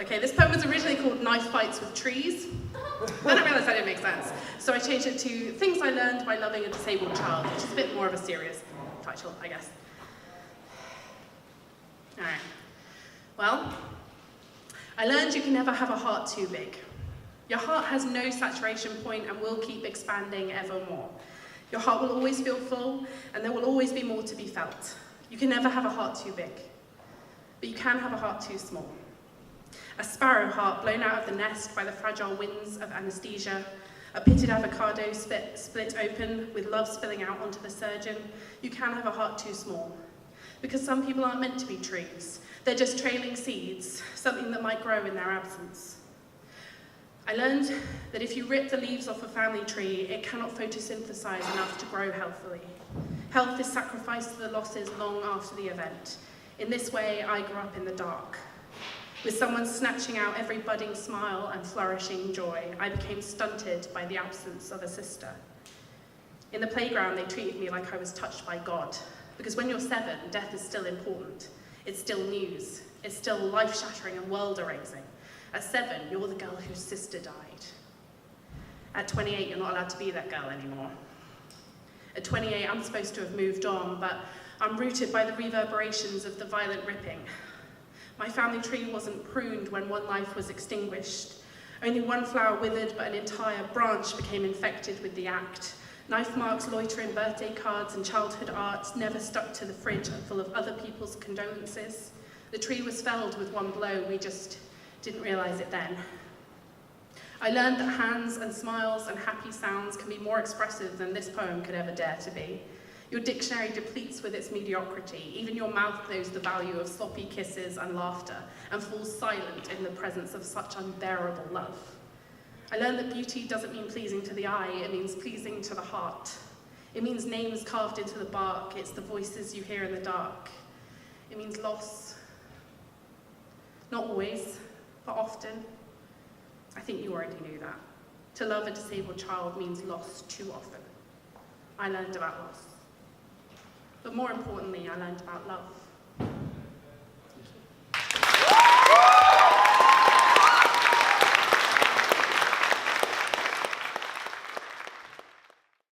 Okay, this poem was originally called Knife Fights with Trees. Then I realised that didn't make sense. So I changed it to Things I Learned by Loving a Disabled Child, which is a bit more of a serious title, I guess. All right. Well, I learned you can never have a heart too big. Your heart has no saturation point and will keep expanding ever more. Your heart will always feel full, and there will always be more to be felt. You can never have a heart too big, but you can have a heart too small. A sparrow heart blown out of the nest by the fragile winds of anesthesia, a pitted avocado split open with love spilling out onto the surgeon. You can have a heart too small, because some people aren't meant to be trees. They're just trailing seeds, something that might grow in their absence. I learned that if you rip the leaves off a family tree, it cannot photosynthesize enough to grow healthily. Health is sacrificed to the losses long after the event. In this way, I grew up in the dark. With someone snatching out every budding smile and flourishing joy, I became stunted by the absence of a sister. In the playground, they treated me like I was touched by God, because when you're 7, death is still important. It's still news. It's still life-shattering and world-erasing. At 7, you're the girl whose sister died. At 28, you're not allowed to be that girl anymore. At 28, I'm supposed to have moved on, but I'm rooted by the reverberations of the violent ripping. My family tree wasn't pruned when one life was extinguished. Only one flower withered, but an entire branch became infected with the act. Knife marks, loitering birthday cards, and childhood art never stuck to the fridge full of other people's condolences. The tree was felled with one blow, we just didn't realise it then. I learned that hands and smiles and happy sounds can be more expressive than this poem could ever dare to be. Your dictionary depletes with its mediocrity. Even your mouth knows the value of sloppy kisses and laughter and falls silent in the presence of such unbearable love. I learned that beauty doesn't mean pleasing to the eye, it means pleasing to the heart. It means names carved into the bark, it's the voices you hear in the dark. It means loss. Not always, but often. I think you already knew that. To love a disabled child means loss too often. I learned about loss. But more importantly, I learned about love.